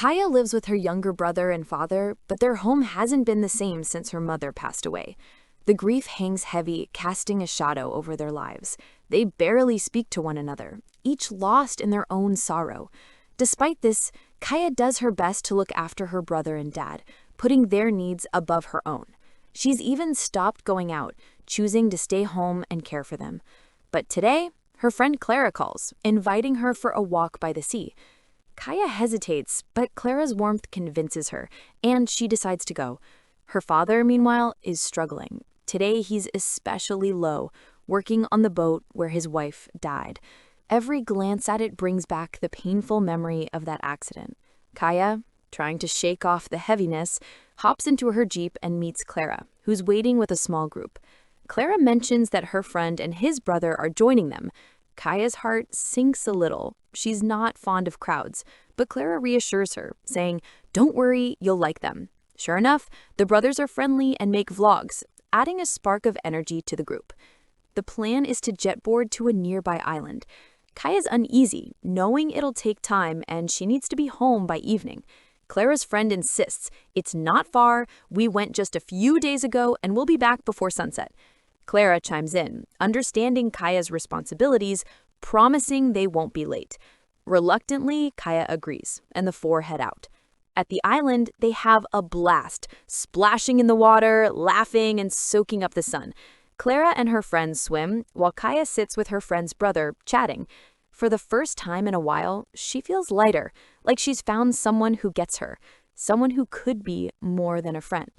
Kaya lives with her younger brother and father, but their home hasn't been the same since her mother passed away. The grief hangs heavy, casting a shadow over their lives. They barely speak to one another, each lost in their own sorrow. Despite this, Kaya does her best to look after her brother and dad, putting their needs above her own. She's even stopped going out, choosing to stay home and care for them. But today, her friend Clara calls, inviting her for a walk by the sea. Kaya hesitates, but Clara's warmth convinces her, and she decides to go. Her father, meanwhile, is struggling. Today, he's especially low, working on the boat where his wife died. Every glance at it brings back the painful memory of that accident. Kaya, trying to shake off the heaviness, hops into her Jeep and meets Clara, who's waiting with a small group. Clara mentions that her friend and his brother are joining them. Kaya's heart sinks a little. She's not fond of crowds, but Clara reassures her, saying, "Don't worry, you'll like them." Sure enough, the brothers are friendly and make vlogs, adding a spark of energy to the group. The plan is to jetboard to a nearby island. Kaya's uneasy, knowing it'll take time and she needs to be home by evening. Clara's friend insists, "It's not far, we went just a few days ago and we'll be back before sunset." Clara chimes in, understanding Kaya's responsibilities, promising they won't be late. Reluctantly, Kaya agrees, and the four head out. At the island, they have a blast, splashing in the water, laughing, and soaking up the sun. Clara and her friends swim, while Kaya sits with her friend's brother, chatting. For the first time in a while, she feels lighter, like she's found someone who gets her, someone who could be more than a friend.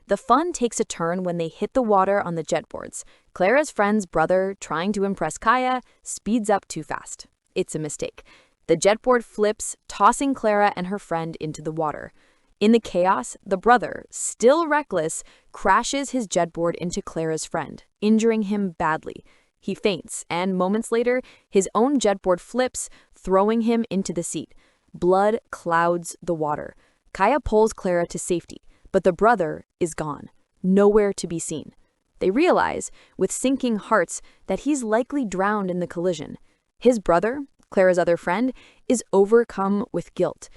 The fun takes a turn when they hit the water on the jetboards. Clara's friend's brother, trying to impress Kaya, speeds up too fast. It's a mistake. The jetboard flips, tossing Clara and her friend into the water. In the chaos, the brother, still reckless, crashes his jetboard into Clara's friend, injuring him badly. He faints, and moments later, his own jetboard flips, throwing him into the seat. Blood clouds the water. Kaya pulls Clara to safety, but the brother is gone, nowhere to be seen. They realize, with sinking hearts, that he's likely drowned in the collision. His brother, Clara's other friend, is overcome with guilt.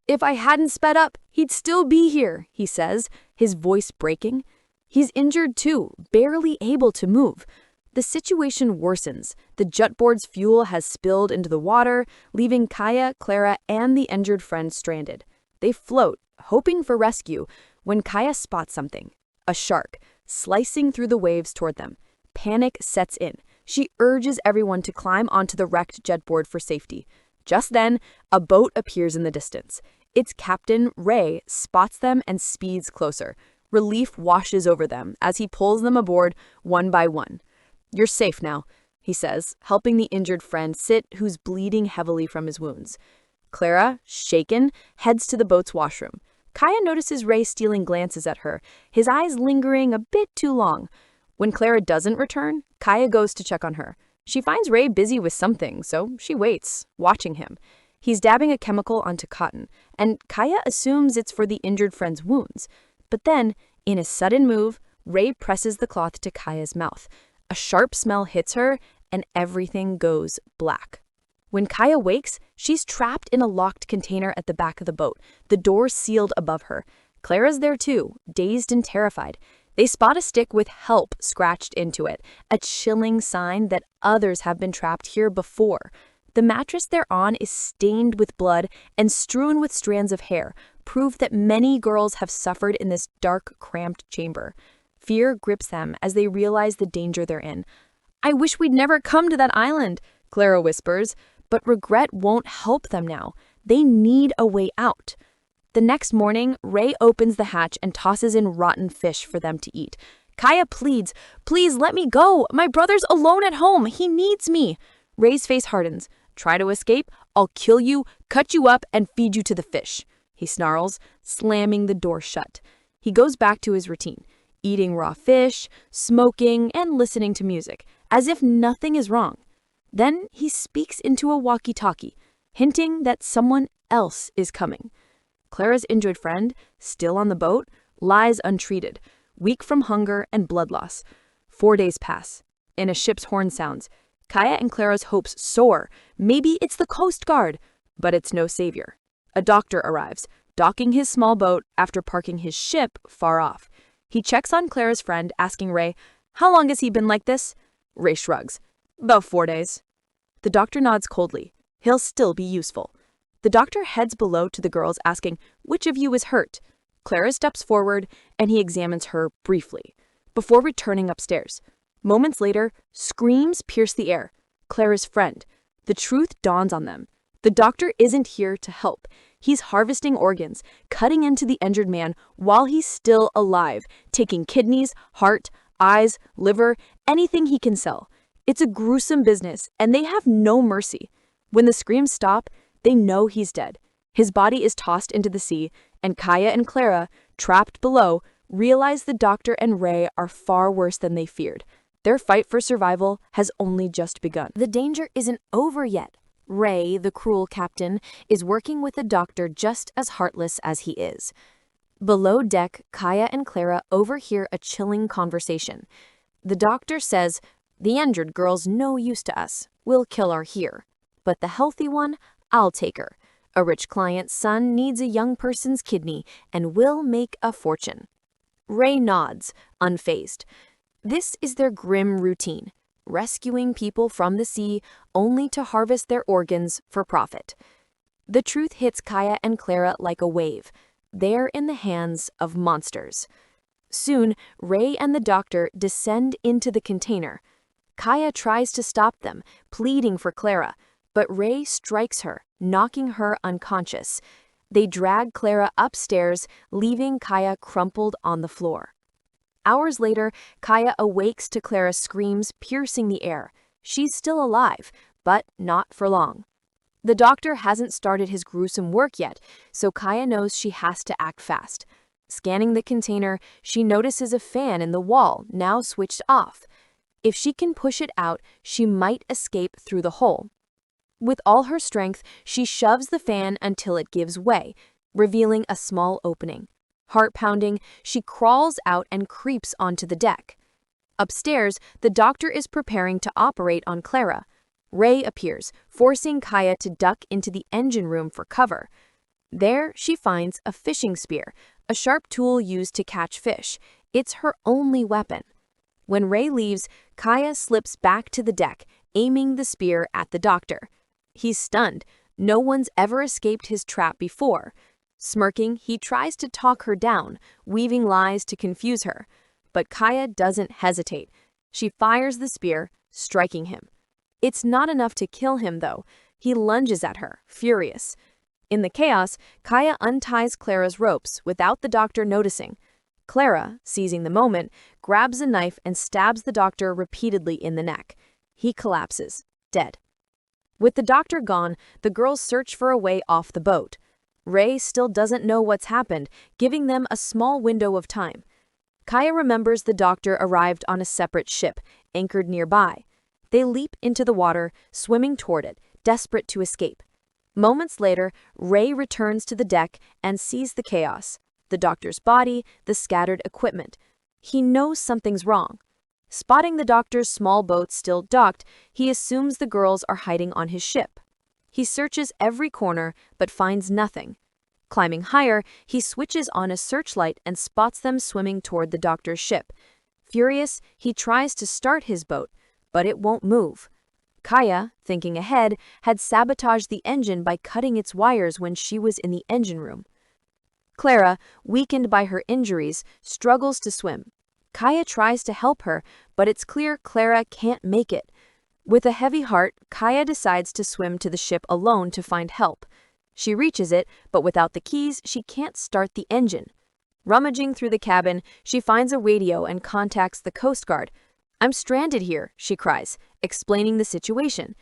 "If I hadn't sped up, he'd still be here," he says, his voice breaking. He's injured too, barely able to move. The situation worsens. The jetboard's fuel has spilled into the water, leaving Kaya, Clara, and the injured friend stranded. They float, hoping for rescue, when Kaya spots something, a shark, slicing through the waves toward them. Panic sets in. She urges everyone to climb onto the wrecked jetboard for safety. Just then, a boat appears in the distance. Its captain, Ray, spots them and speeds closer. Relief washes over them as he pulls them aboard one by one. "You're safe now," he says, helping the injured friend sit who's bleeding heavily from his wounds. Clara, shaken, heads to the boat's washroom. Kaya notices Ray stealing glances at her, his eyes lingering a bit too long. When Clara doesn't return, Kaya goes to check on her. She finds Ray busy with something, so she waits, watching him. He's dabbing a chemical onto cotton, and Kaya assumes it's for the injured friend's wounds. But then, in a sudden move, Ray presses the cloth to Kaya's mouth. A sharp smell hits her, and everything goes black. When Kaya wakes, she's trapped in a locked container at the back of the boat, the door sealed above her. Clara's there too, dazed and terrified. They spot a stick with "help" scratched into it, a chilling sign that others have been trapped here before. The mattress they're on is stained with blood and strewn with strands of hair, proof that many girls have suffered in this dark, cramped chamber. Fear grips them as they realize the danger they're in. "I wish we'd never come to that island," Clara whispers, but regret won't help them now. They need a way out. The next morning, Ray opens the hatch and tosses in rotten fish for them to eat. Kaya pleads, "Please let me go. My brother's alone at home. He needs me." Ray's face hardens. "Try to escape? I'll kill you, cut you up, and feed you to the fish," he snarls, slamming the door shut. He goes back to his routine, eating raw fish, smoking, and listening to music, as if nothing is wrong. Then he speaks into a walkie-talkie, hinting that someone else is coming. Clara's injured friend, still on the boat, lies untreated, weak from hunger and blood loss. 4 days pass, and a ship's horn sounds. Kaya and Clara's hopes soar. Maybe it's the Coast Guard, but it's no savior. a doctor arrives, docking his small boat after parking his ship far off. He checks on Clara's friend, asking Ray, "How long has he been like this?" Ray shrugs. "About 4 days." The doctor nods coldly. He'll still be useful. The doctor heads below to the girls, asking, "Which of you is hurt?" Clara steps forward, and he examines her briefly, before returning upstairs. Moments later, screams pierce the air. Clara's friend. The truth dawns on them. The doctor isn't here to help. He's harvesting organs, cutting into the injured man while he's still alive, taking kidneys, heart, eyes, liver, anything he can sell. It's a gruesome business, and they have no mercy. When the screams stop, they know he's dead. His body is tossed into the sea, and Kaya and Clara, trapped below, realize the doctor and Ray are far worse than they feared. Their fight for survival has only just begun. The danger isn't over yet. Ray, the cruel captain, is working with the doctor just as heartless as he is. Below deck, Kaya and Clara overhear a chilling conversation. The doctor says, "The injured girl's no use to us. We'll kill her here. But the healthy one, I'll take her. A rich client's son needs a young person's kidney, and we'll make a fortune." Ray nods, unfazed. This is their grim routine, rescuing people from the sea only to harvest their organs for profit. The truth hits Kaya and Clara like a wave. They're in the hands of monsters. Soon, Ray and the doctor descend into the container. Kaya tries to stop them, pleading for Clara, but Ray strikes her, knocking her unconscious. They drag Clara upstairs, leaving Kaya crumpled on the floor. Hours later, Kaya awakes to Clara's screams piercing the air. She's still alive, but not for long. The doctor hasn't started his gruesome work yet, so Kaya knows she has to act fast. Scanning the container, she notices a fan in the wall, now switched off. If she can push it out, she might escape through the hole. With all her strength, she shoves the fan until it gives way, revealing a small opening. Heart pounding, she crawls out and creeps onto the deck. Upstairs, the doctor is preparing to operate on Clara. Ray appears, forcing Kaya to duck into the engine room for cover. There, she finds a fishing spear, a sharp tool used to catch fish. It's her only weapon. When Ray leaves, Kaya slips back to the deck, aiming the spear at the doctor. He's stunned. No one's ever escaped his trap before. Smirking, he tries to talk her down, weaving lies to confuse her. But Kaya doesn't hesitate. She fires the spear, striking him. It's not enough to kill him, though. He lunges at her, furious. In the chaos, Kaya unties Clara's ropes without the doctor noticing. Clara, seizing the moment, grabs a knife and stabs the doctor repeatedly in the neck. He collapses, dead. With the doctor gone, the girls search for a way off the boat. Ray still doesn't know what's happened, giving them a small window of time. Kaya remembers the doctor arrived on a separate ship, anchored nearby. They leap into the water, swimming toward it, desperate to escape. Moments later, Ray returns to the deck and sees the chaos. The doctor's body, the scattered equipment. He knows something's wrong. Spotting the doctor's small boat still docked, he assumes the girls are hiding on his ship. He searches every corner, but finds nothing. Climbing higher, he switches on a searchlight and spots them swimming toward the doctor's ship. Furious, he tries to start his boat, but it won't move. Kaya, thinking ahead, had sabotaged the engine by cutting its wires when she was in the engine room. Clara, weakened by her injuries, struggles to swim. Kaya tries to help her, but it's clear Clara can't make it. With a heavy heart, Kaya decides to swim to the ship alone to find help. She reaches it, but without the keys, she can't start the engine. Rummaging through the cabin, she finds a radio and contacts the Coast Guard. "I'm stranded here," she cries, explaining the situation.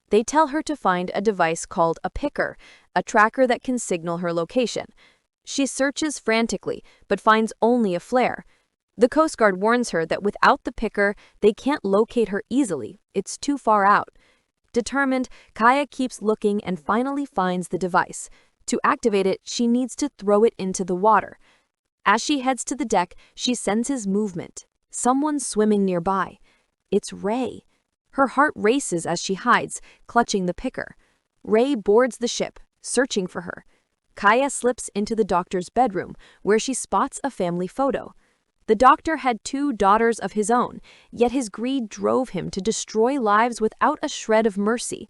They tell her to find a device called a picker, a tracker that can signal her location. She searches frantically, but finds only a flare. The Coast Guard warns her that without the picker, they can't locate her easily. It's too far out. Determined, Kaya keeps looking and finally finds the device. To activate it, she needs to throw it into the water. As she heads to the deck, she senses movement. Someone's swimming nearby. It's Ray. Her heart races as she hides, clutching the picker. Ray boards the ship, searching for her. Kaya slips into the doctor's bedroom, where she spots a family photo. The doctor had 2 daughters of his own, yet his greed drove him to destroy lives without a shred of mercy.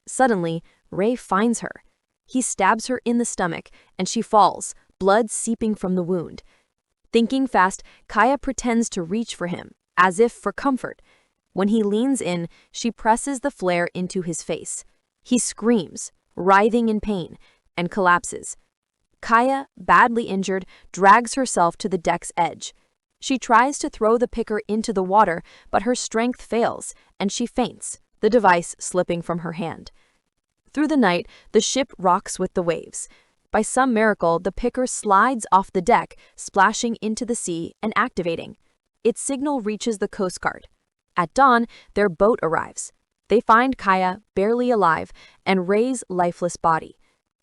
Suddenly, Ray finds her. He stabs her in the stomach, and she falls, blood seeping from the wound. Thinking fast, Kaya pretends to reach for him, as if for comfort. When he leans in, she presses the flare into his face. He screams, writhing in pain, and collapses. Kaya, badly injured, drags herself to the deck's edge. She tries to throw the picker into the water, but her strength fails, and she faints, the device slipping from her hand. Through the night, the ship rocks with the waves. By some miracle, the picker slides off the deck, splashing into the sea and activating. Its signal reaches the Coast Guard. At dawn, their boat arrives. They find Kaya, barely alive, and Ray's lifeless body.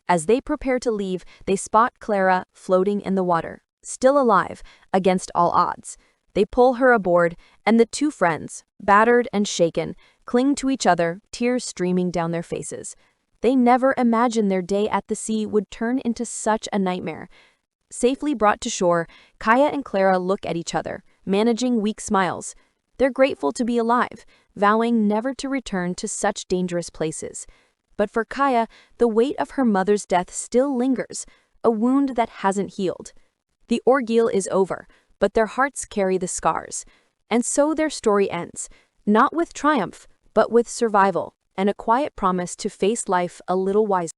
As they prepare to leave, they spot Clara floating in the water, still alive, against all odds. They pull her aboard, and the 2 friends, battered and shaken, cling to each other, tears streaming down their faces. They never imagined their day at the sea would turn into such a nightmare. Safely brought to shore, Kaya and Clara look at each other, managing weak smiles. They're grateful to be alive, vowing never to return to such dangerous places. But for Kaya, the weight of her mother's death still lingers, a wound that hasn't healed. The ordeal is over, but their hearts carry the scars. And so their story ends, not with triumph, but with survival and a quiet promise to face life a little wiser.